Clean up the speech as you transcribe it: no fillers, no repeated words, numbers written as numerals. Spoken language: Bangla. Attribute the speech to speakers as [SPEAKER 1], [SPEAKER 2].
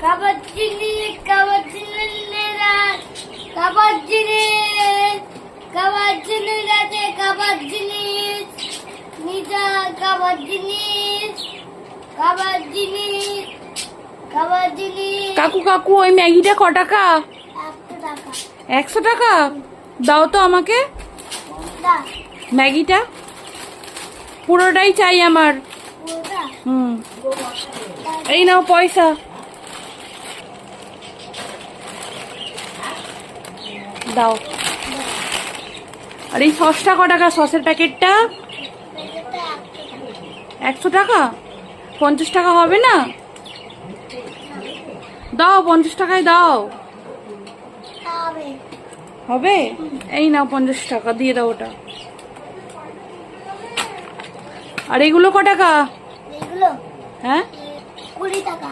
[SPEAKER 1] খাবার জিনিস খাবার জিনিস খাবার জিনিস খাবার জিনিস আছে খাবার জিনিস নিতা খাবার জিনিস খাবার জিনিস খাবার জিনিস।
[SPEAKER 2] কাকু কাকু ওই ম্যাগিটা ক টাকা?
[SPEAKER 1] 100 টাকা।
[SPEAKER 2] 100 টাকা? দাও তো আমাকে
[SPEAKER 1] দা
[SPEAKER 2] ম্যাগিটা, পুরোটাই চাই আমার।
[SPEAKER 1] পুরোটা
[SPEAKER 2] এই নাও পয়সা। দাও। আর এই সসটা ক টাকা? সসের প্যাকেটটা 100 টাকা? 50 টাকা হবে না? দাও 50 টাকায় দাও।
[SPEAKER 1] হবে
[SPEAKER 2] হবে? এই নাও 50 টাকা দিয়ে দাও ওটা। আর এগুলো ক টাকা?
[SPEAKER 1] এগুলো
[SPEAKER 2] হ্যাঁ
[SPEAKER 1] 20 টাকা।